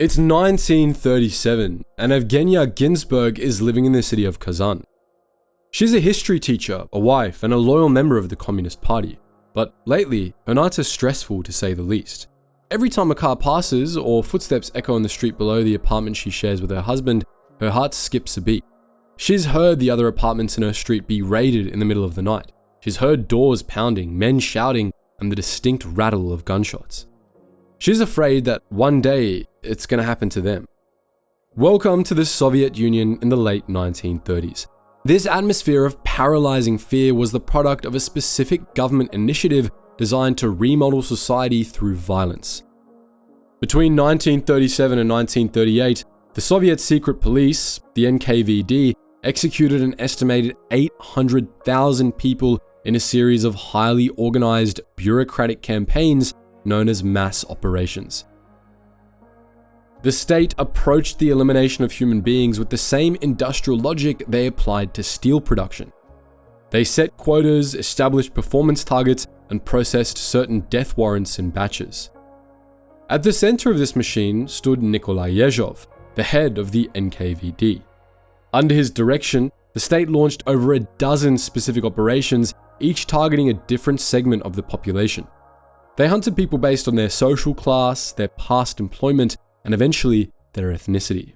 It's 1937, and Evgenia Ginsburg is living in the city of Kazan. She's a history teacher, a wife, and a loyal member of the Communist Party. But lately, her nights are stressful to say the least. Every time a car passes or footsteps echo on the street below the apartment she shares with her husband, her heart skips a beat. She's heard the other apartments in her street be raided in the middle of the night. She's heard doors pounding, men shouting, and the distinct rattle of gunshots. She's afraid that one day it's going to happen to them. Welcome to the Soviet Union in the late 1930s. This atmosphere of paralyzing fear was the product of a specific government initiative designed to remodel society through violence. Between 1937 and 1938, the Soviet secret police, the NKVD, executed an estimated 800,000 people in a series of highly organized bureaucratic campaigns known as mass operations. The state approached the elimination of human beings with the same industrial logic they applied to steel production. They set quotas, established performance targets, and processed certain death warrants in batches. At the center of this machine stood Nikolai Yezhov, the head of the NKVD. Under his direction, the state launched over a dozen specific operations, each targeting a different segment of the population. They hunted people based on their social class, their past employment, and eventually their ethnicity.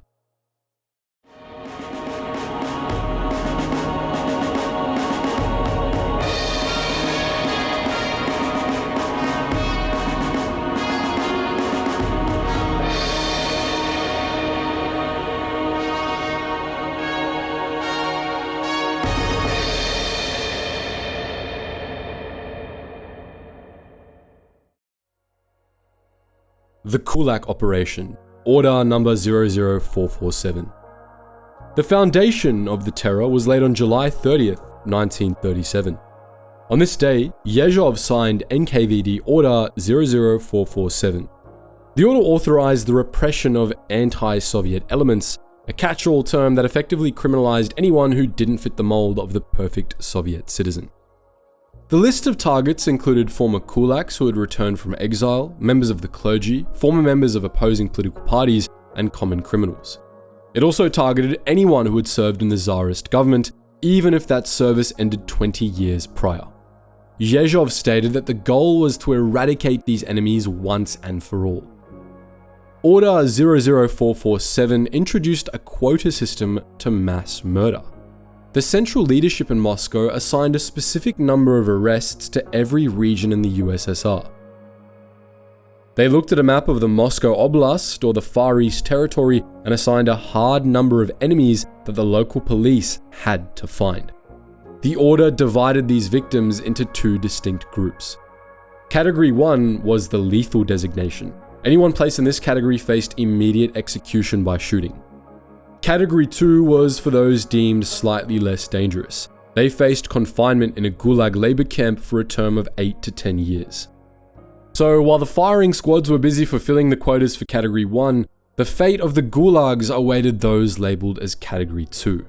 The Kulak Operation, Order number 00447. The foundation of the terror was laid on July 30th, 1937. On this day, Yezhov signed NKVD Order 00447. The order authorized the repression of anti-Soviet elements, a catch-all term that effectively criminalized anyone who didn't fit the mold of the perfect Soviet citizen. The list of targets included former kulaks who had returned from exile, members of the clergy, former members of opposing political parties, and common criminals. It also targeted anyone who had served in the Tsarist government, even if that service ended 20 years prior. Yezhov stated that the goal was to eradicate these enemies once and for all. Order 00447 introduced a quota system to mass murder. The central leadership in Moscow assigned a specific number of arrests to every region in the USSR. They looked at a map of the Moscow Oblast or the Far East Territory and assigned a hard number of enemies that the local police had to find. The order divided these victims into two distinct groups. Category 1 was the lethal designation. Anyone placed in this category faced immediate execution by shooting. Category 2 was for those deemed slightly less dangerous. They faced confinement in a gulag labor camp for a term of 8 to 10 years. So while the firing squads were busy fulfilling the quotas for Category 1, the fate of the gulags awaited those labeled as Category 2.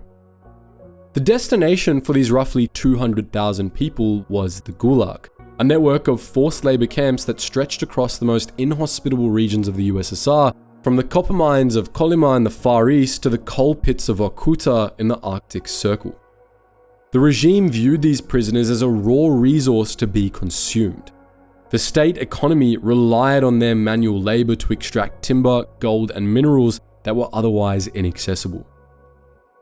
The destination for these roughly 200,000 people was the Gulag, a network of forced labor camps that stretched across the most inhospitable regions of the USSR, from the copper mines of Kolyma in the Far East to the coal pits of Vorkuta in the Arctic Circle. The regime viewed these prisoners as a raw resource to be consumed. The state economy relied on their manual labor to extract timber, gold, and minerals that were otherwise inaccessible.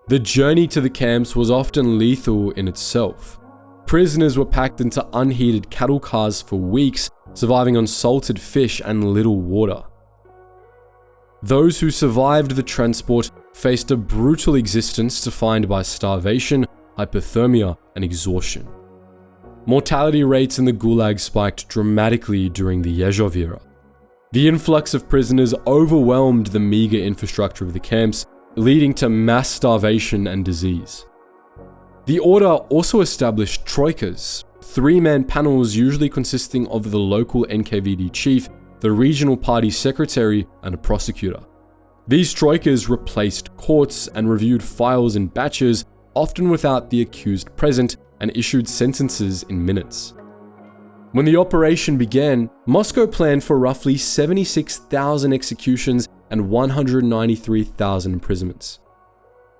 The journey to the camps was often lethal in itself. Prisoners were packed into unheated cattle cars for weeks, surviving on salted fish and little water. Those who survived the transport faced a brutal existence defined by starvation, hypothermia, and exhaustion. Mortality rates in the Gulag spiked dramatically during the Yezhov era. The influx of prisoners overwhelmed the meager infrastructure of the camps, leading to mass starvation and disease. The order also established troikas, three-man panels usually consisting of the local NKVD chief, the regional party secretary, and a prosecutor. These troikas replaced courts and reviewed files in batches, often without the accused present, and issued sentences in minutes. When the operation began, Moscow planned for roughly 76,000 executions and 193,000 imprisonments.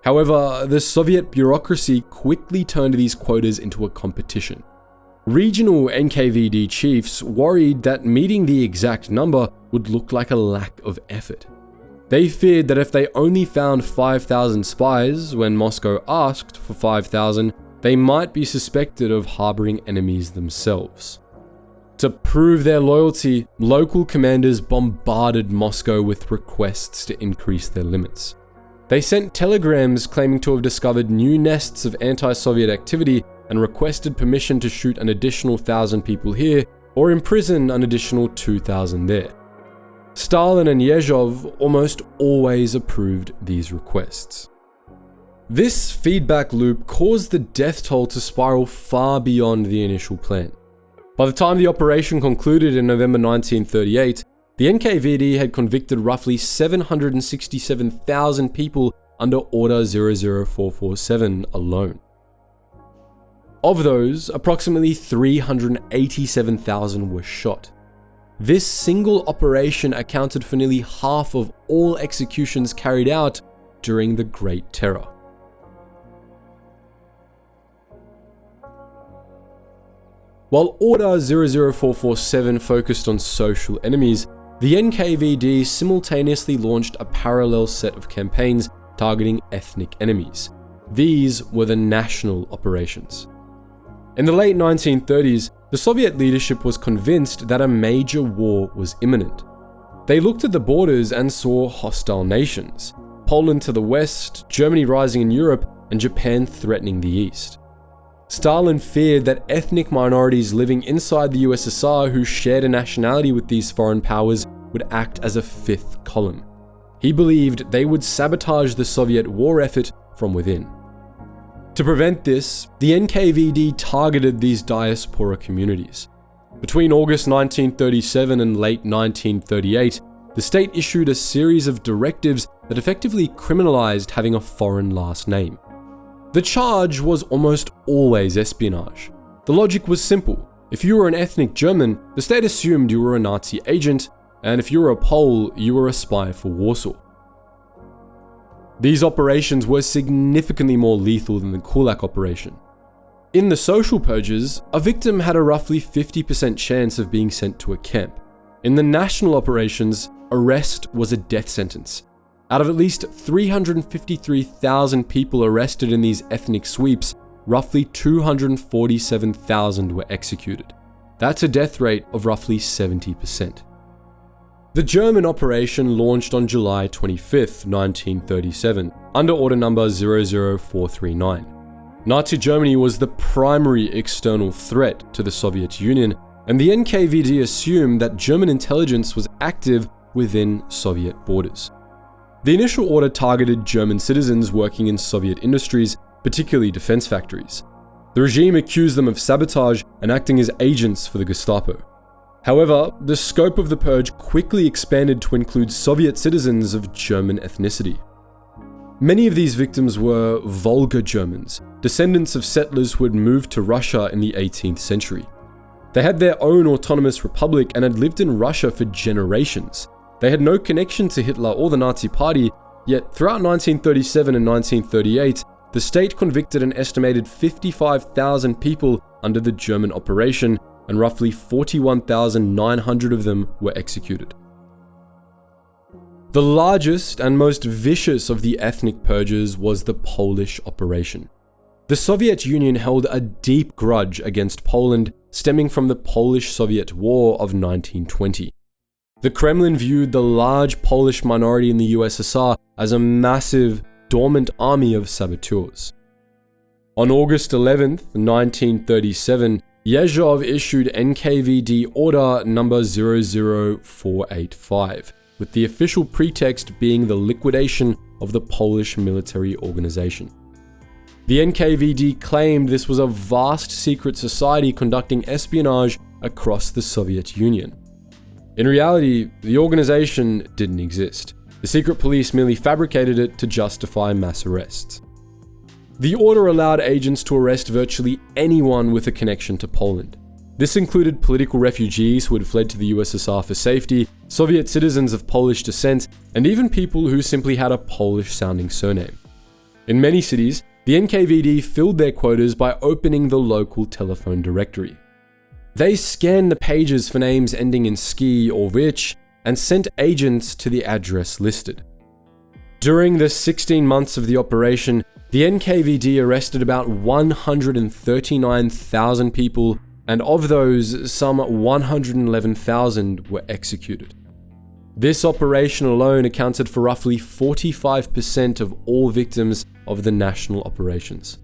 However, the Soviet bureaucracy quickly turned these quotas into a competition. Regional NKVD chiefs worried that meeting the exact number would look like a lack of effort. They feared that if they only found 5,000 spies when Moscow asked for 5,000, they might be suspected of harboring enemies themselves. To prove their loyalty, local commanders bombarded Moscow with requests to increase their limits. They sent telegrams claiming to have discovered new nests of anti-Soviet activity and requested permission to shoot an additional 1,000 people here or imprison an additional 2,000 there. Stalin and Yezhov almost always approved these requests. This feedback loop caused the death toll to spiral far beyond the initial plan. By the time the operation concluded in November 1938, the NKVD had convicted roughly 767,000 people under Order 00447 alone. Of those, approximately 387,000 were shot. This single operation accounted for nearly half of all executions carried out during the Great Terror. While Order 00447 focused on social enemies, the NKVD simultaneously launched a parallel set of campaigns targeting ethnic enemies. These were the national operations. In the late 1930s, the Soviet leadership was convinced that a major war was imminent. They looked at the borders and saw hostile nations: Poland to the west, Germany rising in Europe, and Japan threatening the east. Stalin feared that ethnic minorities living inside the USSR who shared a nationality with these foreign powers would act as a fifth column. He believed they would sabotage the Soviet war effort from within. To prevent this, the NKVD targeted these diaspora communities. Between August 1937 and late 1938, the state issued a series of directives that effectively criminalized having a foreign last name. The charge was almost always espionage. The logic was simple. If you were an ethnic German, the state assumed you were a Nazi agent, and if you were a Pole, you were a spy for Warsaw. These operations were significantly more lethal than the Kulak operation. In the social purges, a victim had a roughly 50% chance of being sent to a camp. In the national operations, arrest was a death sentence. Out of at least 353,000 people arrested in these ethnic sweeps, roughly 247,000 were executed. That's a death rate of roughly 70%. The German operation launched on July 25, 1937, under Order number 00439. Nazi Germany was the primary external threat to the Soviet Union, and the NKVD assumed that German intelligence was active within Soviet borders. The initial order targeted German citizens working in Soviet industries, particularly defense factories. The regime accused them of sabotage and acting as agents for the Gestapo. However, the scope of the purge quickly expanded to include Soviet citizens of German ethnicity. Many of these victims were Volga Germans, descendants of settlers who had moved to Russia in the 18th century. They had their own autonomous republic and had lived in Russia for generations. They had no connection to Hitler or the Nazi Party, yet throughout 1937 and 1938, the state convicted an estimated 55,000 people under the German operation, and roughly 41,900 of them were executed. The largest and most vicious of the ethnic purges was the Polish operation. The Soviet Union held a deep grudge against Poland, stemming from the Polish-Soviet War of 1920. The Kremlin viewed the large Polish minority in the USSR as a massive, dormant army of saboteurs. On August 11, 1937, Yezhov issued NKVD Order number 00485, with the official pretext being the liquidation of the Polish military organization. The NKVD claimed this was a vast secret society conducting espionage across the Soviet Union. In reality, the organization didn't exist. The secret police merely fabricated it to justify mass arrests. The order allowed agents to arrest virtually anyone with a connection to Poland. This included political refugees who had fled to the USSR for safety, Soviet citizens of Polish descent, and even people who simply had a Polish-sounding surname. In many cities, the NKVD filled their quotas by opening the local telephone directory. They scanned the pages for names ending in ski or rich and sent agents to the address listed. During the 16 months of the operation, the NKVD arrested about 139,000 people, and of those, some 111,000 were executed. This operation alone accounted for roughly 45% of all victims of the national operations.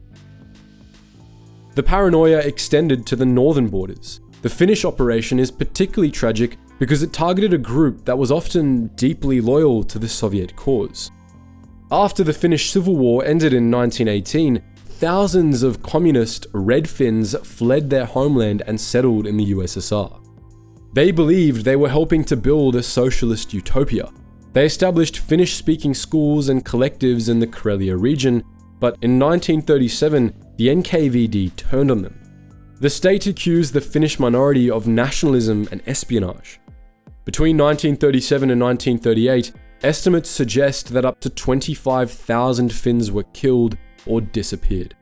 The paranoia extended to the northern borders. The Finnish operation is particularly tragic because it targeted a group that was often deeply loyal to the Soviet cause. After the Finnish Civil War ended in 1918, thousands of communist Red Finns fled their homeland and settled in the USSR. They believed they were helping to build a socialist utopia. They established Finnish-speaking schools and collectives in the Karelia region, but in 1937, the NKVD turned on them. The state accused the Finnish minority of nationalism and espionage. Between 1937 and 1938, estimates suggest that up to 25,000 Finns were killed or disappeared.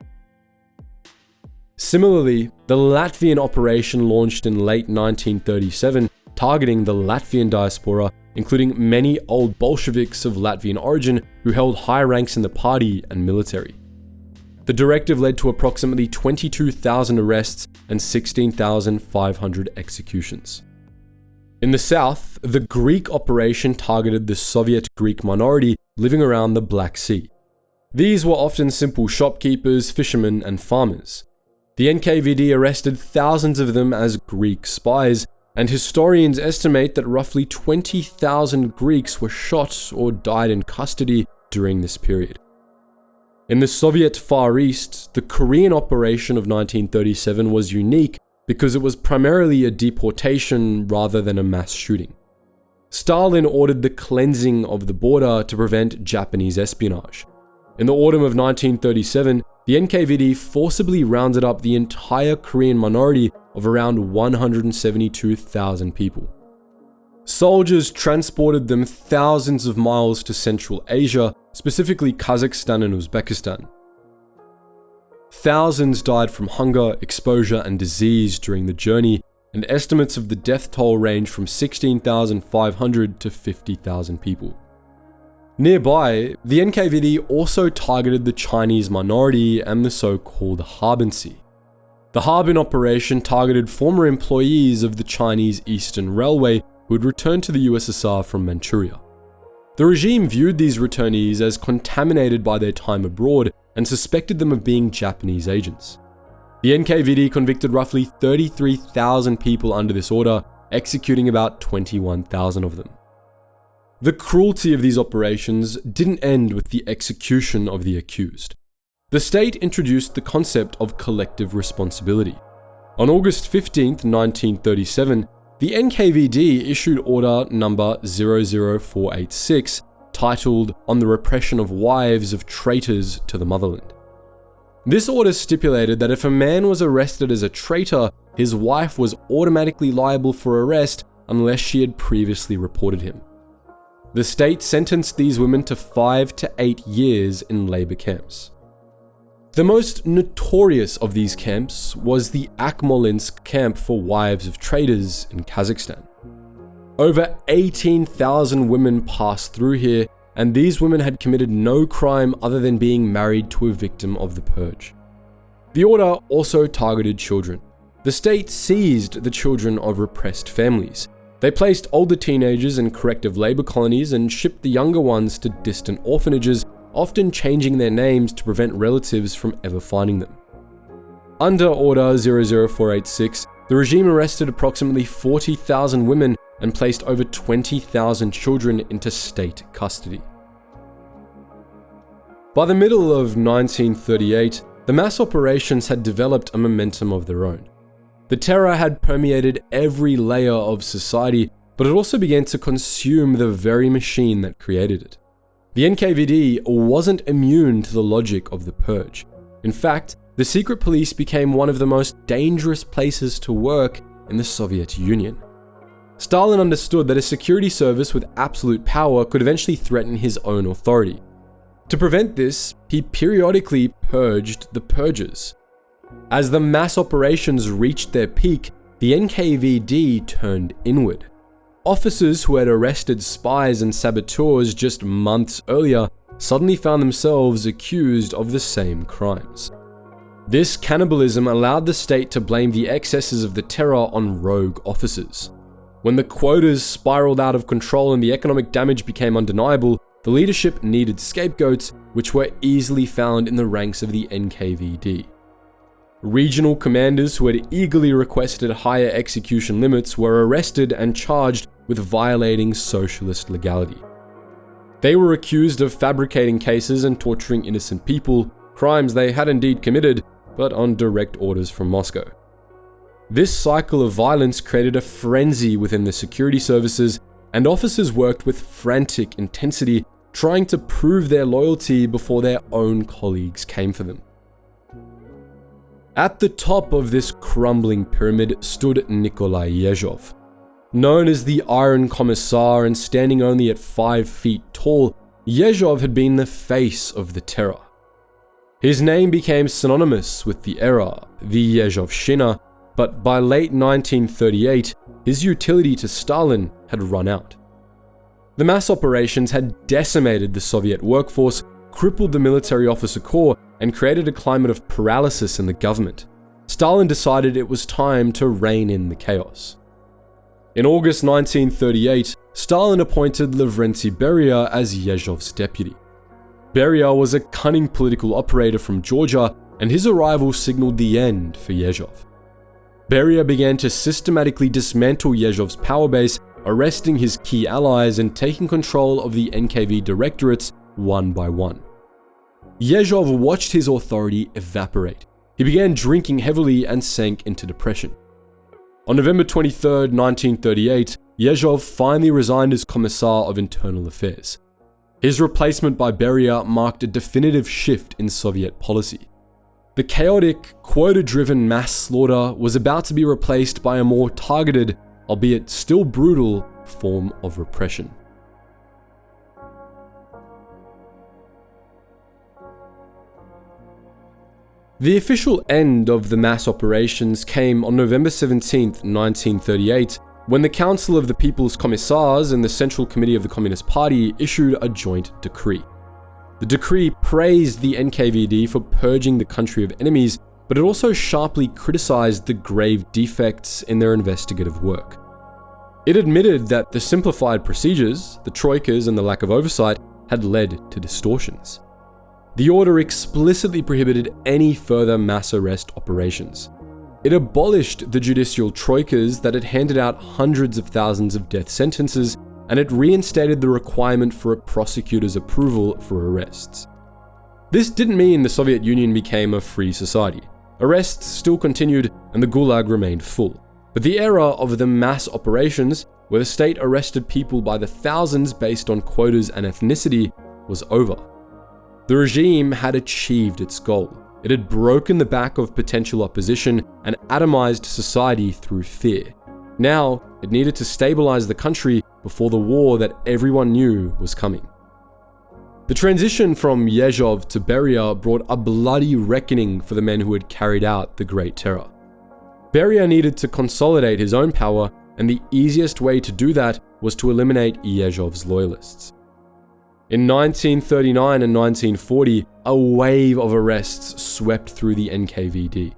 Similarly, the Latvian operation launched in late 1937, targeting the Latvian diaspora, including many old Bolsheviks of Latvian origin who held high ranks in the party and military. The directive led to approximately 22,000 arrests and 16,500 executions. In the south, the Greek operation targeted the Soviet Greek minority living around the Black Sea. These were often simple shopkeepers, fishermen, and farmers. The NKVD arrested thousands of them as Greek spies, and historians estimate that roughly 20,000 Greeks were shot or died in custody during this period. In the Soviet Far East, the Korean operation of 1937 was unique because it was primarily a deportation rather than a mass shooting. Stalin ordered the cleansing of the border to prevent Japanese espionage. In the autumn of 1937, the NKVD forcibly rounded up the entire Korean minority of around 172,000 people. Soldiers transported them thousands of miles to Central Asia, specifically Kazakhstan and Uzbekistan. Thousands died from hunger, exposure, and disease during the journey, and estimates of the death toll range from 16,500 to 50,000 people. Nearby, the NKVD also targeted the Chinese minority and the so-called Harbin-Sea. The Harbin operation targeted former employees of the Chinese Eastern Railway who had returned to the USSR from Manchuria. The regime viewed these returnees as contaminated by their time abroad and suspected them of being Japanese agents. The NKVD convicted roughly 33,000 people under this order, executing about 21,000 of them. The cruelty of these operations didn't end with the execution of the accused. The state introduced the concept of collective responsibility. On August 15, 1937, the NKVD issued Order Number 00486, titled On the Repression of Wives of Traitors to the Motherland. This order stipulated that if a man was arrested as a traitor, his wife was automatically liable for arrest unless she had previously reported him. The state sentenced these women to 5 to 8 years in labor camps. The most notorious of these camps was the Akmolinsk camp for wives of traitors in Kazakhstan. Over 18,000 women passed through here, and these women had committed no crime other than being married to a victim of the purge. The order also targeted children. The state seized the children of repressed families. They placed older teenagers in corrective labor colonies and shipped the younger ones to distant orphanages, often changing their names to prevent relatives from ever finding them. Under Order 00486, the regime arrested approximately 40,000 women and placed over 20,000 children into state custody. By the middle of 1938, the mass operations had developed a momentum of their own. The terror had permeated every layer of society, but it also began to consume the very machine that created it. The NKVD wasn't immune to the logic of the purge. In fact, the secret police became one of the most dangerous places to work in the Soviet Union. Stalin understood that a security service with absolute power could eventually threaten his own authority. To prevent this, he periodically purged the purges. As the mass operations reached their peak, the NKVD turned inward. Officers who had arrested spies and saboteurs just months earlier suddenly found themselves accused of the same crimes. This cannibalism allowed the state to blame the excesses of the terror on rogue officers. When the quotas spiraled out of control and the economic damage became undeniable, the leadership needed scapegoats, which were easily found in the ranks of the NKVD. Regional commanders who had eagerly requested higher execution limits were arrested and charged with violating socialist legality. They were accused of fabricating cases and torturing innocent people, crimes they had indeed committed, but on direct orders from Moscow. This cycle of violence created a frenzy within the security services, and officers worked with frantic intensity, trying to prove their loyalty before their own colleagues came for them. At the top of this crumbling pyramid stood Nikolai Yezhov. Known as the Iron Commissar and standing only at 5 feet tall, Yezhov had been the face of the terror. His name became synonymous with the era, the Yezhovshchina, but by late 1938, his utility to Stalin had run out. The mass operations had decimated the Soviet workforce, crippled the military officer corps, and created a climate of paralysis in the government. Stalin decided it was time to rein in the chaos. In August 1938, Stalin appointed Lavrentiy Beria as Yezhov's deputy. Beria was a cunning political operator from Georgia, and his arrival signaled the end for Yezhov. Beria began to systematically dismantle Yezhov's power base, arresting his key allies and taking control of the NKVD directorates one by one. Yezhov watched his authority evaporate. He began drinking heavily and sank into depression. On November 23, 1938, Yezhov finally resigned as Commissar of Internal Affairs. His replacement by Beria marked a definitive shift in Soviet policy. The chaotic, quota-driven mass slaughter was about to be replaced by a more targeted, albeit still brutal, form of repression. The official end of the mass operations came on November 17, 1938, when the Council of the People's Commissars and the Central Committee of the Communist Party issued a joint decree. The decree praised the NKVD for purging the country of enemies, but it also sharply criticized the grave defects in their investigative work. It admitted that the simplified procedures, the troikas, and the lack of oversight had led to distortions. The order explicitly prohibited any further mass arrest operations. It abolished the judicial troikas that had handed out hundreds of thousands of death sentences, and it reinstated the requirement for a prosecutor's approval for arrests. This didn't mean the Soviet Union became a free society. Arrests still continued and the Gulag remained full. But the era of the mass operations, where the state arrested people by the thousands based on quotas and ethnicity, was over. The regime had achieved its goal. It had broken the back of potential opposition and atomized society through fear. Now, it needed to stabilize the country before the war that everyone knew was coming. The transition from Yezhov to Beria brought a bloody reckoning for the men who had carried out the Great Terror. Beria needed to consolidate his own power, and the easiest way to do that was to eliminate Yezhov's loyalists. In 1939 and 1940, a wave of arrests swept through the NKVD.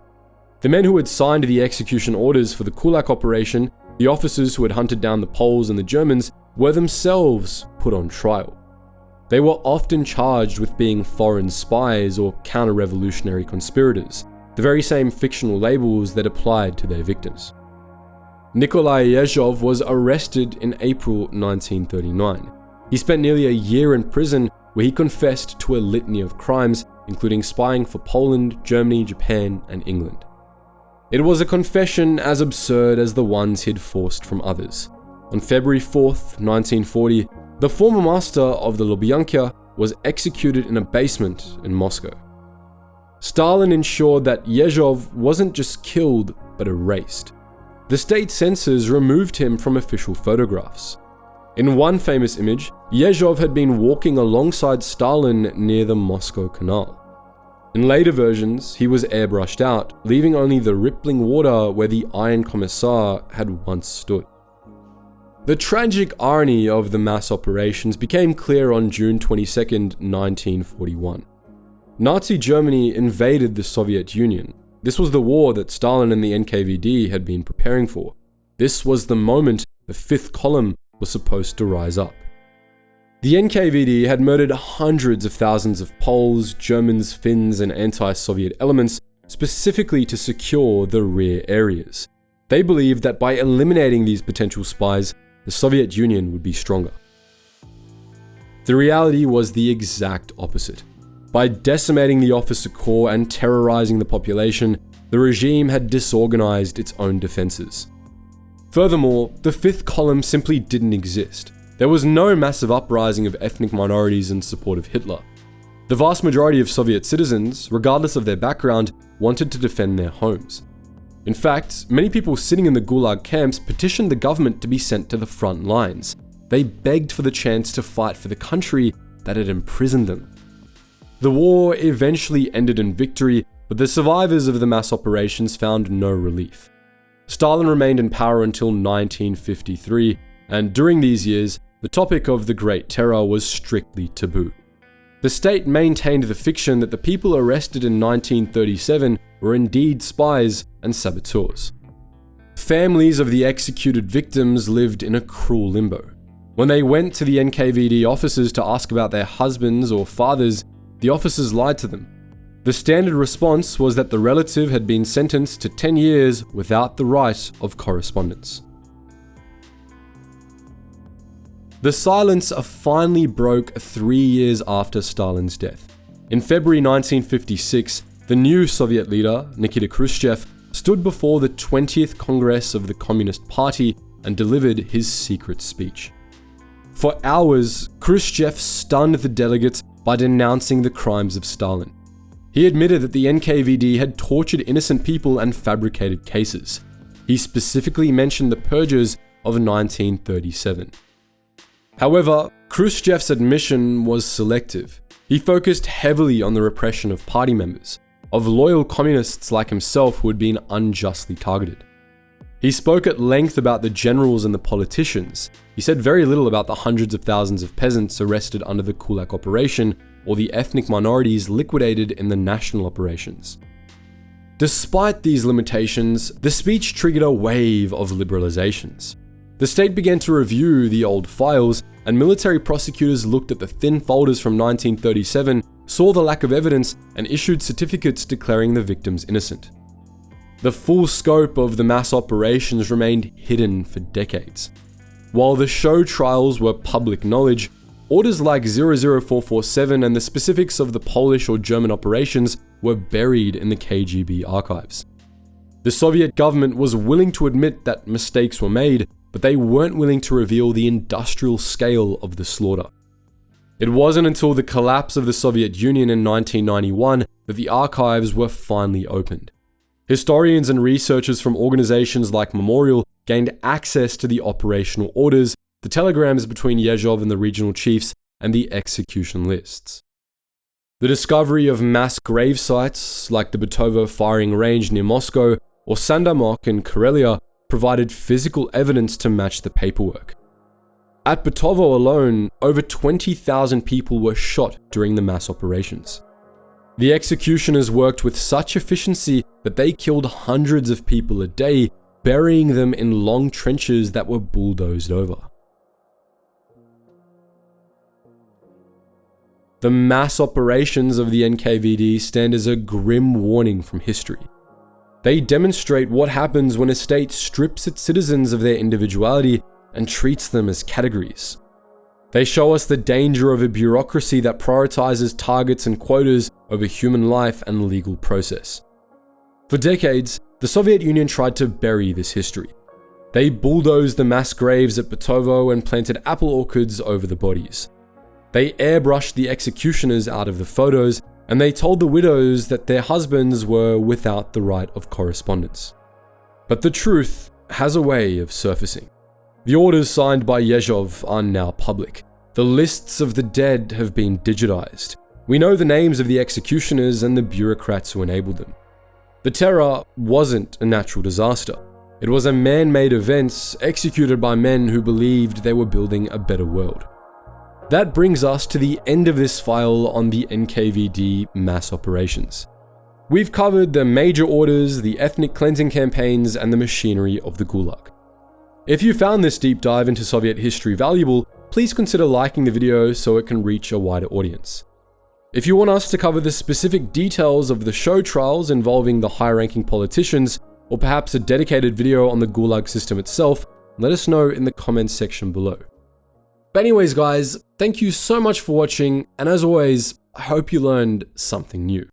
The men who had signed the execution orders for the Kulak operation, the officers who had hunted down the Poles and the Germans, were themselves put on trial. They were often charged with being foreign spies or counter-revolutionary conspirators, the very same fictional labels that applied to their victims. Nikolai Yezhov was arrested in April 1939. He spent nearly a year in prison where he confessed to a litany of crimes, including spying for Poland, Germany, Japan, and England. It was a confession as absurd as the ones he'd forced from others. On February 4th, 1940, the former master of the Lubyanka was executed in a basement in Moscow. Stalin ensured that Yezhov wasn't just killed, but erased. The state censors removed him from official photographs. In one famous image, Yezhov had been walking alongside Stalin near the Moscow Canal. In later versions, he was airbrushed out, leaving only the rippling water where the Iron Commissar had once stood. The tragic irony of the mass operations became clear on June 22, 1941. Nazi Germany invaded the Soviet Union. This was the war that Stalin and the NKVD had been preparing for. This was the moment the fifth column was supposed to rise up. The NKVD had murdered hundreds of thousands of Poles, Germans, Finns, and anti-Soviet elements specifically to secure the rear areas. They believed that by eliminating these potential spies, the Soviet Union would be stronger. The reality was the exact opposite. By decimating the officer corps and terrorizing the population, the regime had disorganized its own defenses. Furthermore, the fifth column simply didn't exist. There was no massive uprising of ethnic minorities in support of Hitler. The vast majority of Soviet citizens, regardless of their background, wanted to defend their homes. In fact, many people sitting in the Gulag camps petitioned the government to be sent to the front lines. They begged for the chance to fight for the country that had imprisoned them. The war eventually ended in victory, but the survivors of the mass operations found no relief. Stalin remained in power until 1953, and during these years, the topic of the Great Terror was strictly taboo. The state maintained the fiction that the people arrested in 1937 were indeed spies and saboteurs. Families of the executed victims lived in a cruel limbo. When they went to the NKVD offices to ask about their husbands or fathers, the officers lied to them. The standard response was that the relative had been sentenced to 10 years without the right of correspondence. The silence finally broke 3 years after Stalin's death. In February 1956, the new Soviet leader, Nikita Khrushchev, stood before the 20th Congress of the Communist Party and delivered his secret speech. For hours, Khrushchev stunned the delegates by denouncing the crimes of Stalin. He admitted that the NKVD had tortured innocent people and fabricated cases. He specifically mentioned the purges of 1937. However, Khrushchev's admission was selective. He focused heavily on the repression of party members, of loyal communists like himself who had been unjustly targeted. He spoke at length about the generals and the politicians. He said very little about the hundreds of thousands of peasants arrested under the Kulak operation or the ethnic minorities liquidated in the national operations. Despite these limitations, the speech triggered a wave of liberalizations. The state began to review the old files, and military prosecutors looked at the thin folders from 1937, saw the lack of evidence, and issued certificates declaring the victims innocent. The full scope of the mass operations remained hidden for decades. While the show trials were public knowledge, orders like 00447 and the specifics of the Polish or German operations were buried in the KGB archives. The Soviet government was willing to admit that mistakes were made, but they weren't willing to reveal the industrial scale of the slaughter. It wasn't until the collapse of the Soviet Union in 1991 that the archives were finally opened. Historians and researchers from organizations like Memorial gained access to the operational orders, the telegrams between Yezhov and the regional chiefs, and the execution lists. The discovery of mass grave sites like the Butovo firing range near Moscow or Sandamok in Karelia provided physical evidence to match the paperwork. At Butovo alone, over 20,000 people were shot during the mass operations. The executioners worked with such efficiency that they killed hundreds of people a day, burying them in long trenches that were bulldozed over. The mass operations of the NKVD stand as a grim warning from history. They demonstrate what happens when a state strips its citizens of their individuality and treats them as categories. They show us the danger of a bureaucracy that prioritizes targets and quotas over human life and legal process. For decades, the Soviet Union tried to bury this history. They bulldozed the mass graves at Butovo and planted apple orchards over the bodies. They airbrushed the executioners out of the photos, and they told the widows that their husbands were without the right of correspondence. But the truth has a way of surfacing. The orders signed by Yezhov are now public. The lists of the dead have been digitized. We know the names of the executioners and the bureaucrats who enabled them. The terror wasn't a natural disaster. It was a man-made event executed by men who believed they were building a better world. That brings us to the end of this file on the NKVD mass operations. We've covered the major orders, the ethnic cleansing campaigns, and the machinery of the Gulag. If you found this deep dive into Soviet history valuable, please consider liking the video so it can reach a wider audience. If you want us to cover the specific details of the show trials involving the high-ranking politicians, or perhaps a dedicated video on the Gulag system itself, let us know in the comments section below. But anyways guys, thank you so much for watching, and as always, I hope you learned something new.